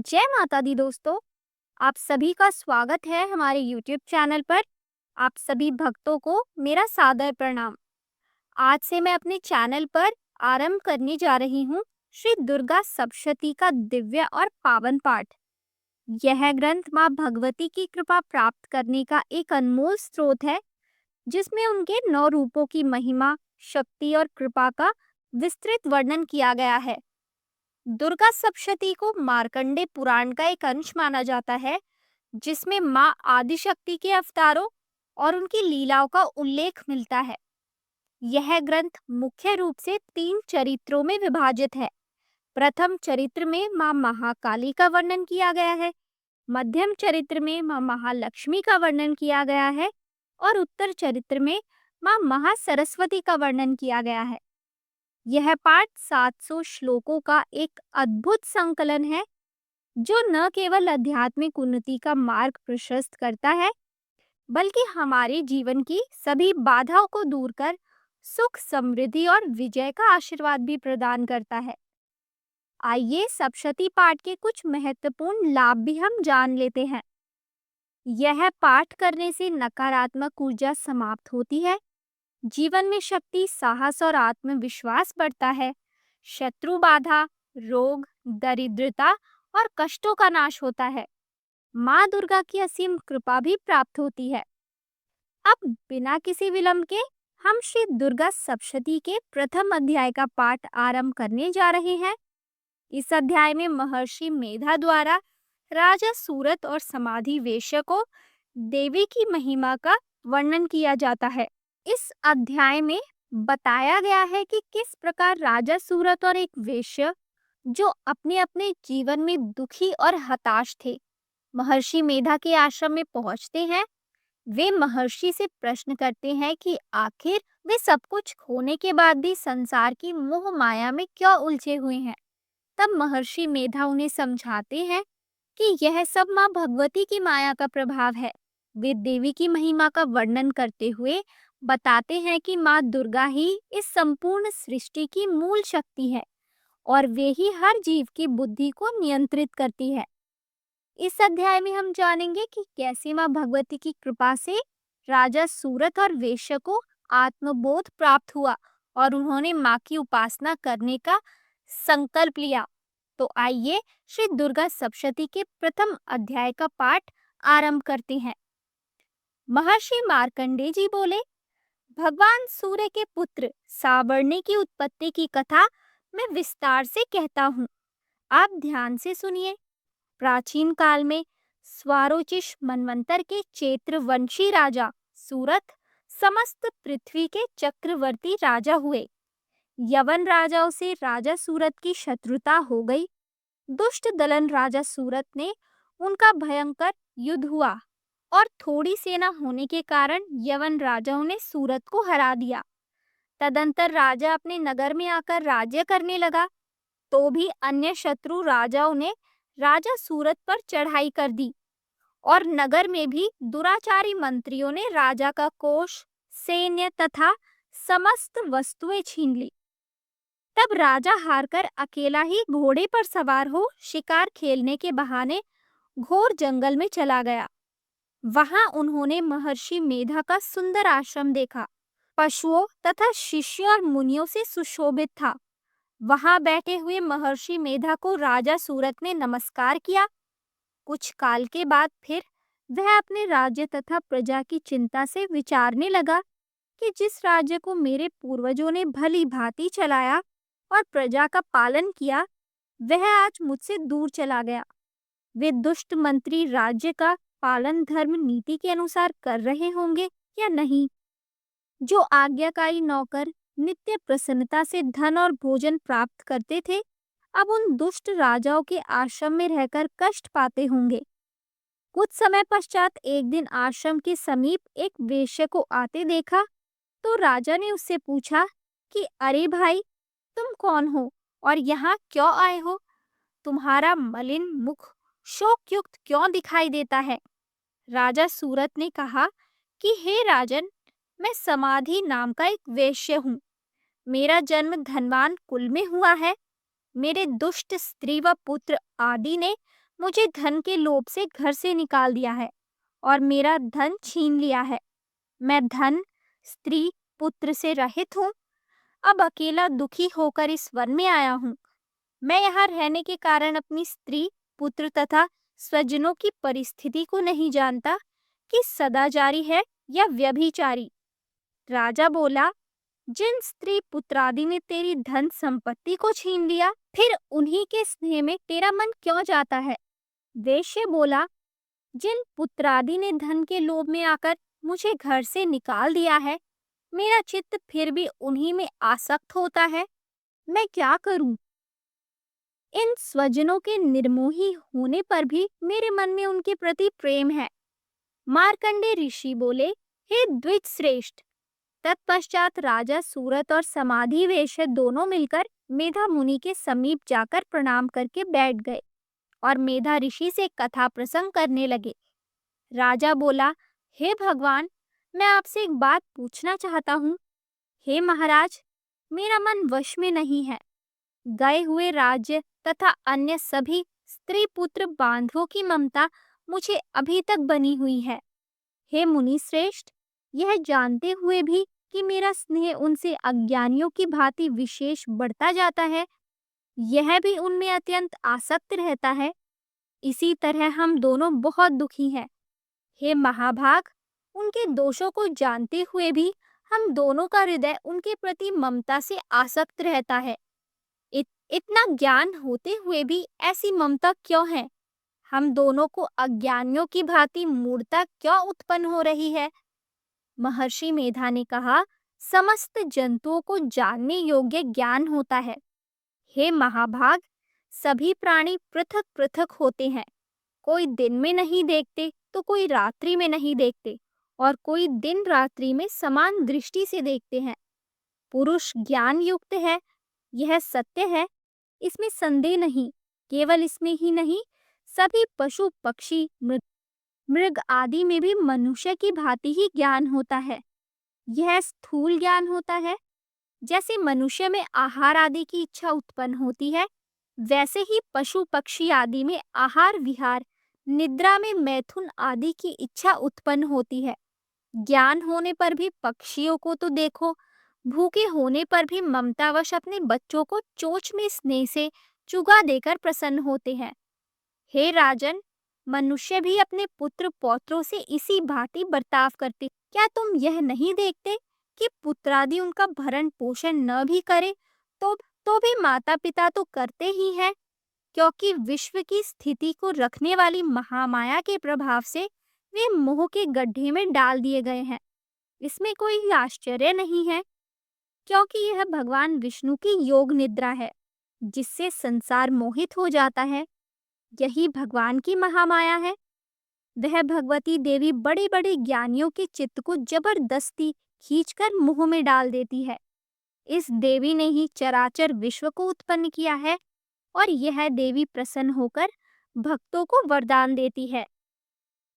जय माता दी दोस्तों। आप सभी का स्वागत है हमारे YouTube चैनल पर। आप सभी भक्तों को मेरा सादर प्रणाम। आज से मैं अपने चैनल पर आरंभ करने जा रही हूँ श्री दुर्गा सप्तशती का दिव्य और पावन पाठ। यह ग्रंथ माँ भगवती की कृपा प्राप्त करने का एक अनमोल स्रोत है, जिसमें उनके 9 रूपों की महिमा, शक्ति और कृपा का विस्तृत वर्णन किया गया है। दुर्गा सप्तशती को मार्कंडे पुराण का एक अंश माना जाता है, जिसमें माँ आदिशक्ति के अवतारों और उनकी लीलाओं का उल्लेख मिलता है। यह ग्रंथ मुख्य रूप से 3 चरित्रों में विभाजित है। प्रथम चरित्र में माँ महाकाली का वर्णन किया गया है, मध्यम चरित्र में माँ महालक्ष्मी का वर्णन किया गया है और उत्तर चरित्र में माँ महासरस्वती का वर्णन किया गया है। यह पाठ 700 श्लोकों का एक अद्भुत संकलन है, जो न केवल आध्यात्मिक उन्नति का मार्ग प्रशस्त करता है, बल्कि हमारे जीवन की सभी बाधाओं को दूर कर सुख, समृद्धि और विजय का आशीर्वाद भी प्रदान करता है। आइए सप्तशती पाठ के कुछ महत्वपूर्ण लाभ भी हम जान लेते हैं। यह पाठ करने से नकारात्मक ऊर्जा समाप्त होती है, जीवन में शक्ति, साहस और आत्मविश्वास बढ़ता है। शत्रु बाधा, रोग, दरिद्रता और कष्टों का नाश होता है। माँ दुर्गा की असीम कृपा भी प्राप्त होती है। अब बिना किसी विलंब के हम श्री दुर्गा सप्तशती के प्रथम अध्याय का पाठ आरंभ करने जा रहे हैं। इस अध्याय में महर्षि मेधा द्वारा राजा सूरत और समाधि वेश्य को देवी की महिमा का वर्णन किया जाता है। इस अध्याय में बताया गया है कि किस प्रकार राजा सूरत और एक वेश्य, जो अपने अपने जीवन में दुखी और हताश थे, महर्षि मेधा के आश्रम में पहुंचते हैं। वे महर्षि से प्रश्न करते हैं कि आखिर वे सब कुछ खोने के बाद भी संसार की मोह माया में क्यों उलझे हुए हैं। तब महर्षि मेधा उन्हें समझाते हैं कि यह सब माँ भगवती की माया का प्रभाव है। वे देवी की महिमा का वर्णन करते हुए बताते हैं कि माँ दुर्गा ही इस संपूर्ण सृष्टि की मूल शक्ति है और वे ही हर जीव की बुद्धि को नियंत्रित करती है। इस अध्याय में हम जानेंगे कि कैसे माँ भगवती की कृपा से राजा सूरत और वेश्य को आत्मबोध प्राप्त हुआ और उन्होंने माँ की उपासना करने का संकल्प लिया। तो आइए श्री दुर्गा सप्तशती के प्रथम अध्याय का पाठ आरंभ करते हैं। महर्षि मार्कंडे जी बोले, भगवान सूर्य के पुत्र सावर्णी की उत्पत्ति की कथा मैं विस्तार से कहता हूँ। आप ध्यान से सुनिए। प्राचीन काल में स्वारोचिष मनवंतर के चैत्रवंशी राजा सूरत समस्त पृथ्वी के चक्रवर्ती राजा हुए। यवन राजाओं से राजा सूरत की शत्रुता हो गई। दुष्ट दलन राजा सूरत ने उनका भयंकर युद्ध हुआ और थोड़ी सेना होने के कारण यवन राजाओं ने सूरत को हरा दिया। तदंतर राजा अपने नगर में आकर राज्य करने लगा, तो भी अन्य शत्रु राजाओं ने राजा सूरत पर चढ़ाई कर दी और नगर में भी दुराचारी मंत्रियों ने राजा का कोष, सैन्य तथा समस्त वस्तुएं छीन ली। तब राजा हारकर अकेला ही घोड़े पर सवार हो शिकार खेलने के बहाने घोर जंगल में चला गया। वहां उन्होंने महर्षि मेधा का सुंदर आश्रम देखा। पशुओं तथा शिष्यों और मुनियों से सुशोभित था। वहां बैठे हुए महर्षि मेधा को राजा सूरत ने नमस्कार किया। कुछ काल के बाद फिर वह अपने राज्य तथा प्रजा की चिंता से विचारने लगा कि जिस राज्य को मेरे पूर्वजों ने भली भांति चलाया और प्रजा का पालन किया, वह आज मुझसे दूर चला गया। वे दुष्ट मंत्री राज्य का पालन धर्म नीति के अनुसार कर रहे होंगे या नहीं। जो आज्ञाकारी नौकर नित्य प्रसन्नता से धन और भोजन प्राप्त करते थे, अब उन दुष्ट राजाओं के आश्रम में रहकर कष्ट पाते होंगे। कुछ समय पश्चात एक दिन आश्रम के समीप एक वेश्या को आते देखा, तो राजा ने उससे पूछा कि अरे भाई, तुम कौन हो और यहाँ क्यों आए हो? तुम्हारा मलिन मुख शोकयुक्त क्यों दिखाई देता है? राजा सूरत ने कहा कि हे राजन, मैं समाधि नाम का एक वेश्य हूँ। मेरा जन्म धनवान कुल में हुआ है। मेरे दुष्ट स्त्री व पुत्र आदि ने मुझे धन के लोभ से घर से निकाल दिया है और मेरा धन छीन लिया है। मैं धन, स्त्री, पुत्र से रहित हूँ। अब अकेला दुखी होकर इस वन में आया हूँ। मैं यहाँ रहने के कारण अपनी स्त्री, पुत्र तथा स्वजनों की परिस्थिति को नहीं जानता कि सदाचारी है या व्यभिचारी। राजा बोला, जिन स्त्री पुत्रादि ने तेरी धन संपत्ति को छीन लिया, फिर उन्हीं के स्नेह में तेरा मन क्यों जाता है? वेश्य बोला, जिन पुत्रादि ने धन के लोभ में आकर मुझे घर से निकाल दिया है, मेरा चित्त फिर भी उन्हीं में आसक्त होता है। मैं क्या करूं? इन स्वजनों के निर्मोही होने पर भी मेरे मन में उनके प्रति प्रेम है। मार्कंडे ऋषि बोले, हे द्विज श्रेष्ठ। तत्पश्चात राजा सूरत और समाधि वेश दोनों मिलकर मेधा मुनि के समीप जाकर प्रणाम करके बैठ गए और मेधा ऋषि से कथा प्रसंग करने लगे। राजा बोला, हे भगवान, मैं आपसे एक बात पूछना चाहता हूँ। हे महाराज, मेरा मन वश में नहीं है। गए हुए राज्य तथा अन्य सभी स्त्री पुत्र बांधवों की ममता मुझे अभी तक बनी हुई है। हे मुनि श्रेष्ठ, यह जानते हुए भी कि मेरा स्नेह उनसे अज्ञानियों की भांति विशेष बढ़ता जाता है, यह भी उनमें अत्यंत आसक्त रहता है। इसी तरह हम दोनों बहुत दुखी हैं। हे महाभाग, उनके दोषों को जानते हुए भी हम दोनों का हृदय उनके प्रति ममता से आसक्त रहता है। इतना ज्ञान होते हुए भी ऐसी ममता क्यों है? हम दोनों को अज्ञानियों की भांति मूढ़ता क्यों उत्पन्न हो रही है? महर्षि मेधा ने कहा, समस्त जंतुओं को जानने योग्य ज्ञान होता है। हे महाभाग, सभी प्राणी पृथक पृथक होते हैं। कोई दिन में नहीं देखते तो कोई रात्रि में नहीं देखते और कोई दिन रात्रि में समान दृष्टि से देखते हैं। पुरुष ज्ञान युक्त है, यह सत्य है, इसमें संदेह नहीं। केवल इसमें ही नहीं, सभी पशु पक्षी मृग आदि में भी मनुष्य की भांति ही ज्ञान होता है। यह स्थूल ज्ञान होता है। जैसे मनुष्य में आहार आदि की इच्छा उत्पन्न होती है, वैसे ही पशु पक्षी आदि में आहार विहार, निद्रा में मैथुन आदि की इच्छा उत्पन्न होती है। ज्ञान होने पर भी पक्षियों को तो देखो, भूखे होने पर भी ममतावश अपने बच्चों को चोंच में स्नेह से चुगा देकर प्रसन्न होते हैं। हे राजन, मनुष्य भी अपने पुत्र पौत्रों से इसी भांति बर्ताव करते। क्या तुम यह नहीं देखते कि पुत्रादि उनका भरण पोषण न भी करे तो भी माता पिता तो करते ही हैं, क्योंकि विश्व की स्थिति को रखने वाली महामाया के प्रभाव से वे मोह के गड्ढे में डाल दिए गए हैं। इसमें कोई आश्चर्य नहीं है, क्योंकि यह भगवान विष्णु की योग निद्रा है, जिससे संसार मोहित हो जाता है। यही भगवान की महामाया है। वह भगवती देवी बड़े बड़े ज्ञानियों के चित्त को जबरदस्ती खींचकर मुंह में डाल देती है। इस देवी ने ही चराचर विश्व को उत्पन्न किया है और यह देवी प्रसन्न होकर भक्तों को वरदान देती है,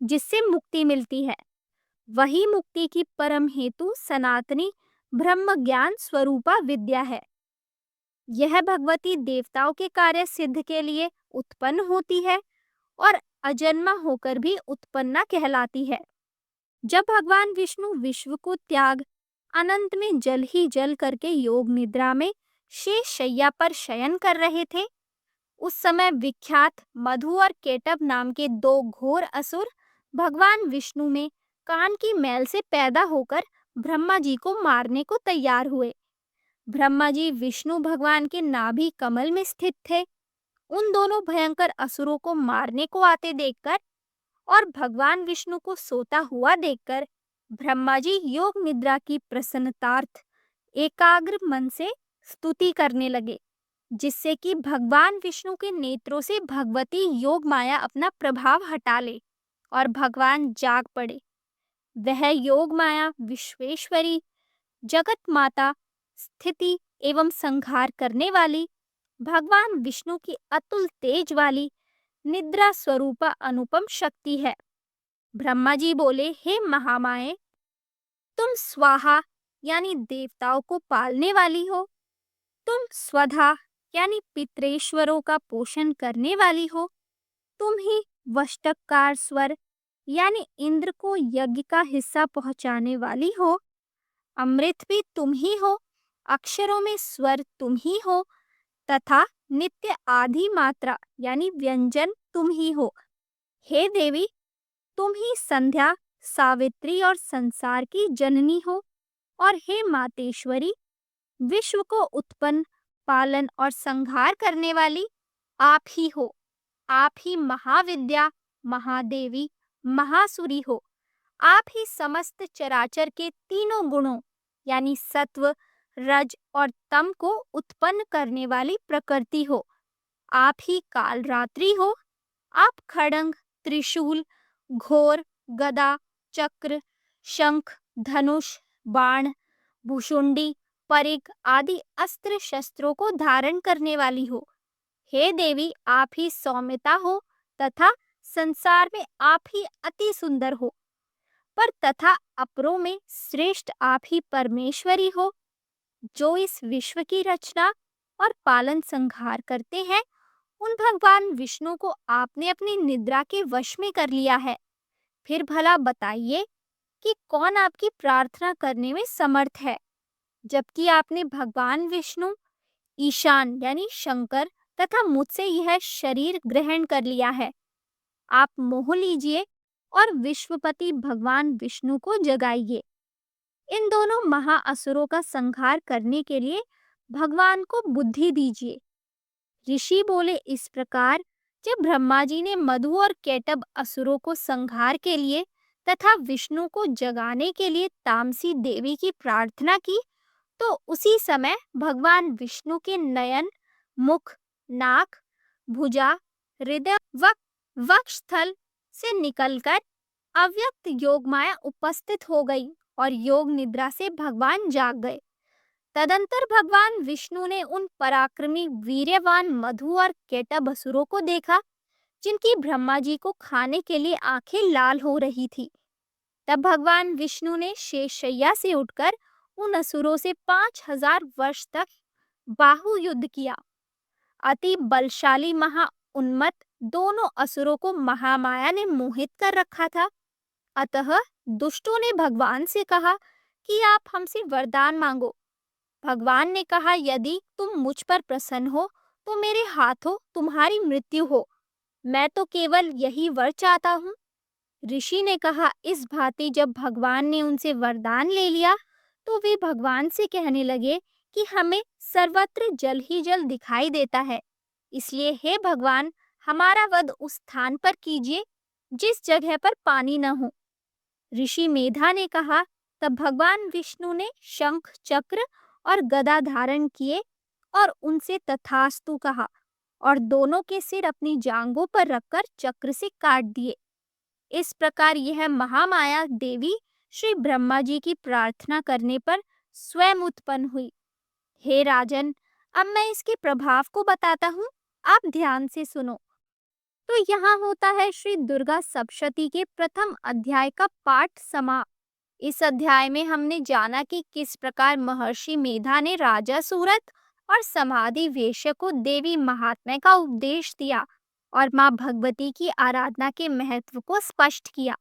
जिससे मुक्ति मिलती है। वही मुक्ति की परम हेतु सनातनी ब्रह्म ज्ञान स्वरूपा विद्या है। यह भगवती देवताओं के कार्य सिद्ध के लिए उत्पन्न होती है और अजन्मा होकर भी उत्पन्ना कहलाती है। जब भगवान विष्णु विश्व को त्याग अनंत में जल ही जल करके योग निद्रा में शेष शैया पर शयन कर रहे थे, उस समय विख्यात मधु और केटव नाम के दो घोर असुर भगवान विष्णु में कान की मैल से पैदा होकर ब्रह्मा जी को मारने को तैयार हुए। ब्रह्मा जी विष्णु भगवान के नाभि कमल में स्थित थे। उन दोनों भयंकर असुरों को मारने को आते देखकर और भगवान विष्णु को सोता हुआ देखकर ब्रह्मा जी योग निद्रा की प्रसन्नतार्थ एकाग्र मन से स्तुति करने लगे, जिससे कि भगवान विष्णु के नेत्रों से भगवती योग माया अपना प्रभाव हटा ले और भगवान जाग पड़े। वह योग माया विश्वेश्वरी, जगत माता, स्थिति एवं संहार करने वाली, भगवान विष्णु की अतुल तेज वाली निद्रा स्वरूपा अनुपम शक्ति है। ब्रह्मा जी बोले, हे महामाए, तुम स्वाहा यानी देवताओं को पालने वाली हो, तुम स्वधा यानी पितरेश्वरों का पोषण करने वाली हो, तुम वष्टकार स्वर यानी इंद्र को यज्ञ का हिस्सा पहुंचाने वाली हो। अमृत भी तुम ही हो, अक्षरों में स्वर तुम ही हो तथा नित्य आदि मात्रा यानी व्यंजन तुम ही हो। हे देवी, तुम ही संध्या, सावित्री और संसार की जननी हो। और हे मातेश्वरी, विश्व को उत्पन्न, पालन और संहार करने वाली आप ही हो। आप ही महाविद्या, महादेवी, महासुरी हो। आप ही समस्त चराचर के तीनों गुणों यानी सत्व, रज और तम को उत्पन्न करने वाली प्रकृति हो। आप ही कालरात्रि हो। आप खड़ंग, त्रिशूल, घोर, गदा, चक्र, शंख, धनुष, बाण, भुशुंडी, परिघ आदि अस्त्र शस्त्रों को धारण करने वाली हो। हे देवी, आप ही सौम्यता हो तथा संसार में आप ही अति सुंदर हो। पर तथा अपरों में श्रेष्ठ आप ही परमेश्वरी हो, जो इस विश्व की रचना और पालन संहार करते हैं। उन भगवान विष्णु को आपने अपनी निद्रा के वश में कर लिया है। फिर भला बताइए कि कौन आपकी प्रार्थना करने में समर्थ है, जबकि आपने भगवान विष्णु, ईशान यानी शंकर तथा मुझसे यह शरीर ग्रहण कर लिया है। आप मोह लीजिए और विश्वपति भगवान विष्णु को जगाइए। इन दोनों महाअसुरों का संहार करने के लिए भगवान को बुद्धि दीजिए। ऋषि बोले इस प्रकार जब ब्रह्मा जी ने मधु और कैटभ असुरों को संहार के लिए तथा विष्णु को जगाने के लिए तामसी देवी की प्रार्थना की, तो उसी समय भगवान विष्णु के नयन, मुख, नाक, भुजा, हृदय व वक्षस्थल से निकलकर अव्यक्त योग माया उपस्थित हो गई और योग निद्रा से भगवान जाग गए। तदंतर भगवान विष्णु ने उन पराक्रमी वीर्यवान मधु और कैटभ असुरों को देखा, जिनकी ब्रह्मा जी को खाने के लिए आंखें लाल हो रही थी। तब भगवान विष्णु ने शेषशय्या से उठकर उन असुरों से 5000 वर्ष तक बाहु युद्ध किया। अति बलशाली महा उन्मत्त दोनों असुरों को महामाया ने मोहित कर रखा था। अतः दुष्टों ने भगवान से कहा कि आप हमसे वरदान मांगो। भगवान ने कहा, यदि तुम मुझ पर प्रसन्न हो तो मेरे हाथों तुम्हारी मृत्यु हो। मैं तो केवल यही वर चाहता हूँ। ऋषि ने कहा, इस भांति जब भगवान ने उनसे वरदान ले लिया तो वे भगवान से कहने लगे कि हमें सर्वत्र जल ही जल दिखाई देता है, इसलिए हे भगवान, हमारा वध उस स्थान पर कीजिए जिस जगह पर पानी न हो। ऋषि मेधा ने कहा, तब भगवान विष्णु ने शंख, चक्र और गदा धारण किए और उनसे तथास्तु कहा और दोनों के सिर अपनी जांघों पर रखकर चक्र से काट दिए। इस प्रकार यह महामाया देवी श्री ब्रह्मा जी की प्रार्थना करने पर स्वयं उत्पन्न हुई। हे राजन, अब मैं इसके प्रभाव को बताता हूँ, आप ध्यान से सुनो। तो यहाँ होता है श्री दुर्गा सप्तशती के प्रथम अध्याय का पाठ समाप्त। इस अध्याय में हमने जाना कि किस प्रकार महर्षि मेधा ने राजा सूरत और समाधि वेश्य को देवी महात्म्य का उपदेश दिया और माँ भगवती की आराधना के महत्व को स्पष्ट किया।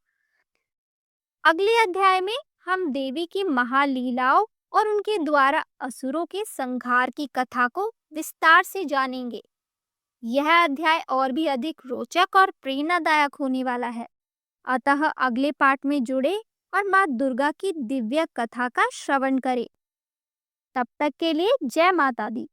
अगले अध्याय में हम देवी की महालीलाओं और उनके द्वारा असुरों के संहार की कथा को विस्तार से जानेंगे। यह अध्याय और भी अधिक रोचक और प्रेरणादायक होने वाला है। अतः अगले पाठ में जुड़े और माँ दुर्गा की दिव्य कथा का श्रवण करें। तब तक के लिए जय माता दी।